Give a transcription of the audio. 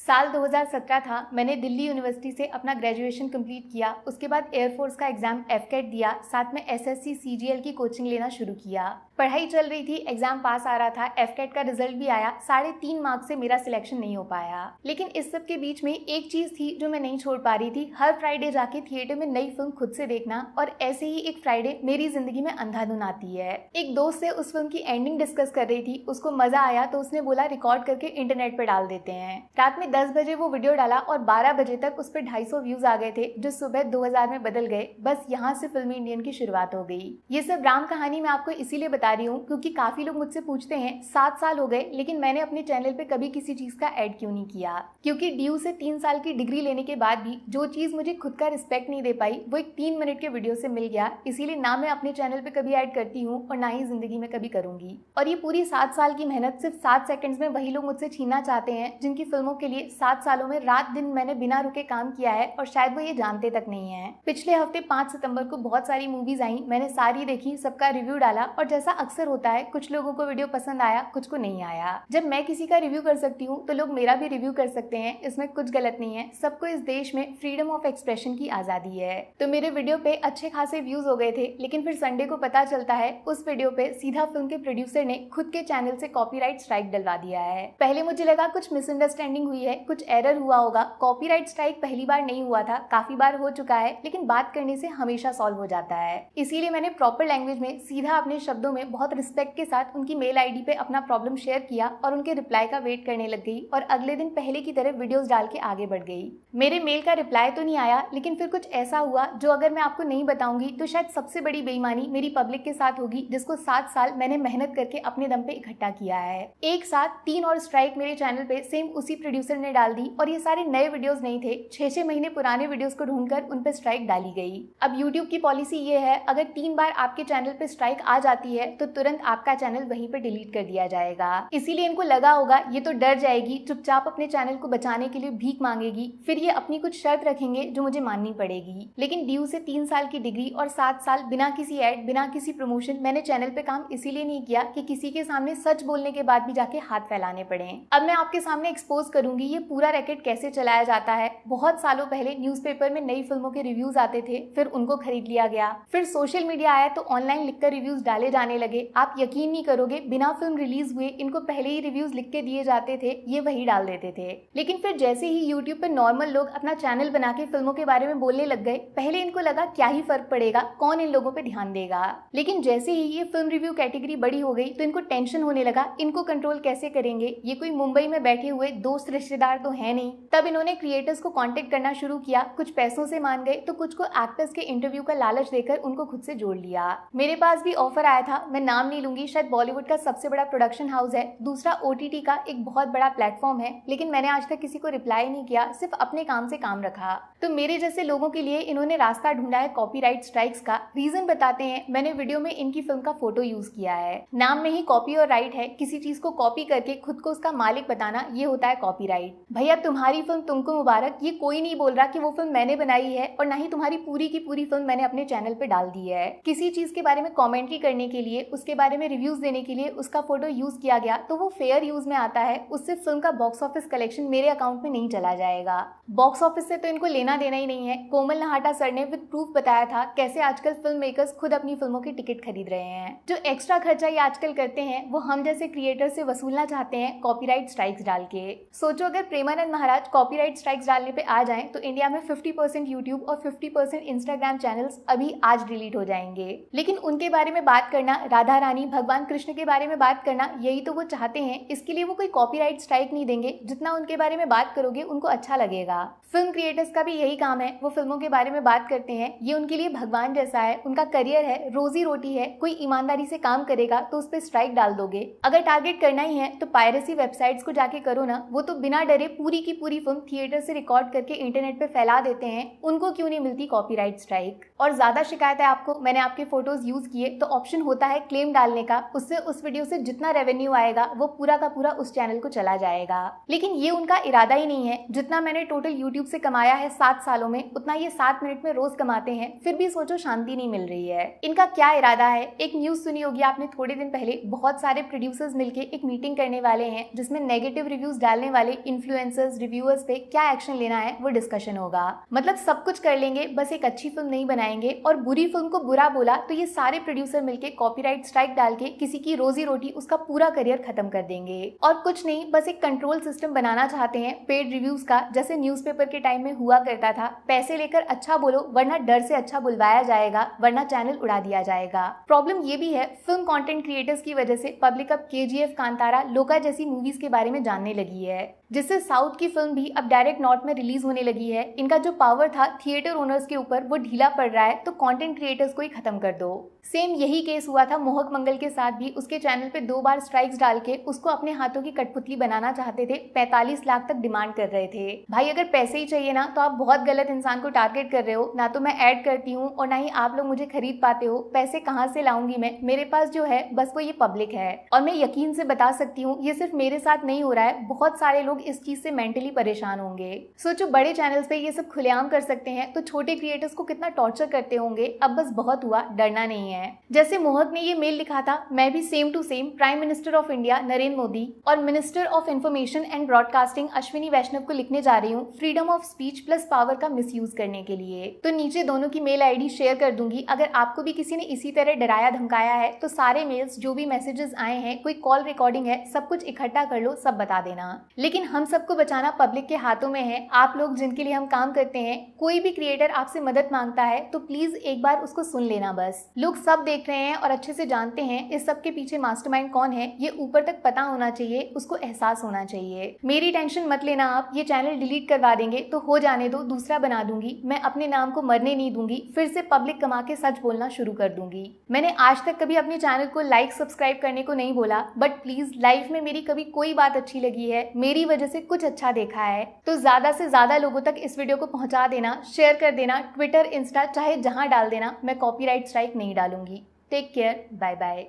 साल 2017 था। मैंने दिल्ली यूनिवर्सिटी से अपना ग्रेजुएशन कंप्लीट किया। उसके बाद एयरफोर्स का एग्जाम एफकेट दिया, साथ में एसएससी सीजीएल की कोचिंग लेना शुरू किया। पढ़ाई चल रही थी, एग्जाम पास आ रहा था, एफकेट का रिजल्ट भी आया। 3.5 मार्क्स से मेरा सिलेक्शन नहीं हो पाया। लेकिन इस सब के बीच में एक चीज थी जो मैं नहीं छोड़ पा रही थी, हर फ्राइडे जाके थिएटर में नई फिल्म खुद से देखना। और ऐसे ही एक फ्राइडे मेरी जिंदगी में अंधाधुन आती है। एक दोस्त से उस फिल्म की एंडिंग डिस्कस कर रही थी, उसको मजा आया तो उसने बोला रिकॉर्ड करके इंटरनेट पे डाल देते हैं। रात में 10 बजे वो वीडियो डाला और 12 बजे तक उस पर 250 व्यूज आ गए थे, जो सुबह 2000 में बदल गए। बस यहाँ से फिल्मी इंडियन की शुरुआत हो गई। ये सब राम कहानी मैं आपको इसीलिए बता रही हूँ क्योंकि काफी लोग मुझसे पूछते हैं 7 साल हो गए लेकिन मैंने अपने चैनल पे कभी किसी चीज का ऐड क्यों नहीं किया। क्योंकि ड्यू से 3 साल की डिग्री लेने के बाद भी जो चीज मुझे खुद का रिस्पेक्ट नहीं दे पाई वो एक 3 मिनट के वीडियो से मिल गया। इसीलिए ना मैं अपने चैनल पे कभी ऐड करती हूँ और ना ही जिंदगी में कभी करूंगी। और ये पूरी 7 साल की मेहनत सिर्फ 7 सेकंड्स में वही लोग मुझसे छीनना चाहते हैं जिनकी फिल्मों के लिए 7 सालों में रात दिन मैंने बिना रुके काम किया है और शायद वो ये जानते तक नहीं है। पिछले हफ्ते 5 सितंबर को बहुत सारी मूवीज आई, मैंने सारी देखी, सबका रिव्यू डाला और जैसा अक्सर होता है कुछ लोगों को वीडियो पसंद आया, कुछ को नहीं आया। जब मैं किसी का रिव्यू कर सकती हूँ तो लोग मेरा भी रिव्यू कर सकते हैं, इसमें कुछ गलत नहीं है। सबको इस देश में फ्रीडम ऑफ एक्सप्रेशन की आजादी है। तो मेरे वीडियो पे अच्छे खासे व्यूज हो गए थे, लेकिन फिर संडे को पता चलता है उस वीडियो पे सीधा फिल्म के प्रोड्यूसर ने खुद के चैनल से कॉपीराइट स्ट्राइक डलवा दिया है। पहले मुझे लगा कुछ मिसअंडरस्टैंडिंग हुई है, कुछ एरर हुआ होगा। कॉपीराइट स्ट्राइक पहली बार नहीं हुआ था, काफी बार हो चुका है, लेकिन बात करने से हमेशा सॉल्व हो जाता है। इसीलिए मैंने प्रॉपर लैंग्वेज में सीधा अपने शब्दों में बहुत रिस्पेक्ट के साथ उनकी मेल आईडी पे अपना प्रॉब्लम शेयर किया और उनके रिप्लाई का वेट करने लग गई और अगले दिन पहले की तरह वीडियोस डाल के आगे बढ़ गई। मेरे मेल का रिप्लाई तो नहीं आया, लेकिन फिर कुछ ऐसा हुआ जो अगर मैं आपको नहीं बताऊंगी तो शायद सबसे बड़ी बेईमानी मेरी पब्लिक के साथ होगी, जिसको 7 साल मैंने मेहनत करके अपने दम पे इकट्ठा किया है। एक साथ 3 और स्ट्राइक मेरे चैनल पे सेम उसी प्रोड्यूसर ने डाल दी और ये सारे नए वीडियोस नहीं थे, 6-6 महीने पुराने वीडियोस को ढूंढकर उन पे स्ट्राइक डाली गई। अब यूट्यूब की पॉलिसी ये है, अगर 3 बार आपके चैनल पे स्ट्राइक आ जाती है तो तुरंत आपका चैनल वहीं पे डिलीट कर दिया जाएगा। इसीलिए इनको लगा होगा ये तो डर जाएगी, चुपचाप अपने चैनल को बचाने के लिए भीख मांगेगी, फिर ये अपनी कुछ शर्त रखेंगे जो मुझे माननी पड़ेगी। लेकिन ड्यू से 3 साल की डिग्री और 7 साल बिना किसी ऐड, बिना किसी प्रमोशन मैंने चैनल पे काम इसीलिए नहीं किया कि किसी के सामने सच बोलने के बाद भी जाके हाथ फैलाने पड़े। अब मैं आपके सामने एक्सपोज करूंगी ये पूरा रैकेट कैसे चलाया जाता है। बहुत सालों पहले न्यूज़पेपर में नई फिल्मों के रिव्यूज आते थे, फिर उनको खरीद लिया गया। फिर सोशल मीडिया आया तो ऑनलाइन लिखकर रिव्यूज डाले जाने लगे। आप यकीन नहीं करोगे, बिना फिल्म रिलीज हुए इनको पहले ही रिव्यूज लिख के दिए जाते थे, ये वही डाल देते थे। लेकिन फिर जैसे ही यूट्यूब पर नॉर्मल लोग अपना चैनल बना के फिल्मों के बारे में बोलने लग गए, पहले इनको लगा क्या ही फर्क पड़ेगा, कौन इन लोगों पे ध्यान देगा। लेकिन जैसे ही ये फिल्म रिव्यू कैटेगरी बड़ी हो गई तो इनको टेंशन होने लगा, इनको कंट्रोल कैसे करेंगे, ये कोई मुंबई में बैठे हुए दोस्त रिश्तेदार तो है नहीं। तब इन्होंने क्रिएटर्स को कांटेक्ट करना शुरू किया, कुछ पैसों से मान गए तो कुछ को एक्टर्स के इंटरव्यू का लालच देकर उनको खुद से जोड़ लिया। मेरे पास भी ऑफर आया था, मैं नाम नहीं लूंगी, शायद बॉलीवुड का सबसे बड़ा प्रोडक्शन हाउस है, दूसरा ओटीटी का एक बहुत बड़ा प्लेटफॉर्म है, लेकिन मैंने आज तक किसी को रिप्लाई नहीं किया, सिर्फ अपने काम से काम रखा। तो मेरे जैसे लोगों के लिए इन्होंने रास्ता ढूंढा है कॉपीराइट स्ट्राइक्स का। रीजन बताते हैं, मैंने वीडियो में इनकी फिल्म का फोटो यूज किया है। नाम में ही कॉपी और राइट है, किसी चीज को कॉपी करके खुद को उसका मालिक बताना, ये होता है कॉपीराइट। भैया तुम्हारी फिल्म तुमको मुबारक, ये कोई नहीं बोल रहा कि वो फिल्म मैंने बनाई है और ना ही तुम्हारी पूरी की पूरी फिल्म मैंने अपने चैनल पे डाल दी है। किसी चीज के बारे में कमेंट्री करने के लिए, उसके बारे में रिव्यूज देने के लिए उसका फोटो यूज किया गया तो वो फेयर यूज में आता है, उससे फिल्म का बॉक्स ऑफिस कलेक्शन मेरे अकाउंट में नहीं चला जाएगा। बॉक्स ऑफिस से तो इनको लेना देना ही नहीं है। कोमल नहाटा सर ने विद प्रूफ बताया था कैसे आजकल फिल्म मेकर्स खुद अपनी फिल्मों की टिकट खरीद रहे हैं। जो एक्स्ट्रा खर्चा ये आजकल करते हैं वो हम जैसे क्रिएटर से वसूलना चाहते हैं कॉपीराइट स्ट्राइक्स डाल के। सोचो अगर प्रेमानंद महाराज कॉपीराइट स्ट्राइक्स डालने पे आ जाएं तो इंडिया में 50% यूट्यूब और 50% इंस्टाग्राम चैनल्स अभी आज डिलीट हो जाएंगे। लेकिन उनके बारे में बात करना, राधा रानी, भगवान कृष्ण के बारे में बात करना, यही तो वो चाहते हैं। इसके लिए वो कोई कॉपीराइट स्ट्राइक नहीं देंगे, जितना उनके बारे में बात करोगे उनको अच्छा लगेगा। फिल्म क्रिएटर्स का भी यही काम है, वो फिल्मों के बारे में बात करते हैं। ये उनके लिए भगवान जैसा है, उनका करियर है, रोजी रोटी है। कोई ईमानदारी से काम करेगा तो उस पर स्ट्राइक डाल दोगे। अगर टारगेट करना ही है तो पायरेसी वेबसाइट्स को जाके करो ना, वो तो बिना डरे पूरी की पूरी फिल्म थिएटर से रिकॉर्ड करके इंटरनेट पे फैला देते हैं, उनको क्यों नहीं मिलती कॉपीराइट स्ट्राइक। और ज्यादा शिकायत है आपको, मैंने आपके फोटोज यूज किए तो ऑप्शन होता है है क्लेम डालने का, उससे उस वीडियो से जितना रेवेन्यू आएगा वो पूरा का पूरा उस चैनल को चला जाएगा। लेकिन ये उनका इरादा ही नहीं है। जितना मैंने टोटल यूट्यूब से कमाया है 7 सालों में, उतना ये 7 मिनट में रोज कमाते हैं, फिर भी सोचो शांति नहीं मिल रही है। इनका क्या इरादा है? एक न्यूज सुनी होगी आपने थोड़े दिन पहले, बहुत सारे प्रोड्यूसर्स मिलके एक मीटिंग करने वाले हैं जिसमें नेगेटिव रिव्यूज डालने वाले इन्फ्लुएंसर्स, रिव्यूअर्स पे क्या एक्शन लेना है वो डिस्कशन होगा। मतलब सब कुछ कर लेंगे, बस एक अच्छी फिल्म नहीं बनाएंगे, और बुरी फिल्म को बुरा बोला तो ये सारे प्रोड्यूसर मिलके कॉपीराइट स्ट्राइक डाल के किसी की रोजी रोटी, उसका पूरा करियर खत्म कर देंगे। और कुछ नहीं, बस एक कंट्रोल सिस्टम बनाना चाहते हैं पेड रिव्यूज का, जैसे न्यूज़पेपर के टाइम में हुआ करता था। पैसे लेकर अच्छा बोलो, वरना डर से अच्छा बुलवाया जाएगा, वरना चैनल उड़ा दिया जाएगा। प्रॉब्लम ये भी है, फिल्म कंटेंट क्रिएटर्स की वजह से पब्लिक अब केजीएफ, कांतारा, लोका जैसी मूवीज के बारे में जानने लगी है, जिससे साउथ की फिल्म भी अब डायरेक्ट नॉर्थ में रिलीज होने लगी है। इनका जो पावर था थिएटर ओनर्स के ऊपर वो ढीला पड़ रहा है, तो कंटेंट क्रिएटर्स को ही खत्म कर दो। सेम यही केस हुआ था मोहक मंगल के साथ भी। उसके चैनल पे 2 बार स्ट्राइक्स डाल के उसको अपने हाथों की कठपुतली बनाना चाहते थे, 45 लाख तक डिमांड कर रहे थे। भाई अगर पैसे ही चाहिए ना तो आप बहुत गलत इंसान को टारगेट कर रहे हो। ना तो मैं ऐड करती हूँ और ना ही आप लोग मुझे खरीद पाते हो। पैसे कहाँ से लाऊंगी मैं? मेरे पास जो है बस वो ये पब्लिक है। और मैं यकीन से बता सकती हूँ ये सिर्फ मेरे साथ नहीं हो रहा है, बहुत सारे लोग इस चीज से मेंटली परेशान होंगे। सोचो बड़े चैनल्स पे ये सब खुलेआम कर सकते हैं तो छोटे क्रिएटर्स को कितना टॉर्चर करते होंगे। अब बस बहुत हुआ, डरना नहीं है। जैसे मोहक ने ये मेल लिखा था, मैं भी same to same prime minister of India Narendra Modi और minister of information and broadcasting Ashwini Vaishnaw को लिखने जा रही हूँ freedom of speech plus power का मिसयूज करने के लिए। तो नीचे दोनों की मेल आईडी शेयर कर दूंगी। अगर आपको भी किसी ने इसी तरह डराया धमकाया है तो सारे मेल्स, जो भी मैसेजेस आए हैं, कोई कॉल रिकॉर्डिंग है, सब कुछ इकट्ठा कर लो, सब बता देना। लेकिन हम सबको बचाना पब्लिक के हाथों में है। आप लोग जिनके लिए हम काम करते हैं, कोई भी क्रिएटर आपसे मदद मांगता है तो प्लीज एक बार उसको सुन लेना। बस लोग सब देख रहे हैं और अच्छे से जानते हैं इस सब के पीछे मास्टरमाइंड कौन है, ये ऊपर तक पता होना चाहिए, उसको एहसास होना चाहिए। मेरी टेंशन मत लेना आप, ये चैनल डिलीट करवा देंगे तो हो जाने दो, दूसरा बना दूंगी। मैं अपने नाम को मरने नहीं दूंगी, फिर से पब्लिक कमा के सच बोलना शुरू कर दूंगी। मैंने आज तक कभी अपने चैनल को लाइक सब्सक्राइब करने को नहीं बोला, बट प्लीज लाइफ में मेरी कभी कोई बात अच्छी लगी है, मेरी वजह से कुछ अच्छा देखा है तो ज्यादा से ज्यादा लोगों तक इस वीडियो को पहुंचा देना, शेयर कर देना, ट्विटर, इंस्टा चाहे जहां डाल देना। मैं कॉपीराइट स्ट्राइक नहीं डालूंगी। Take care, bye bye.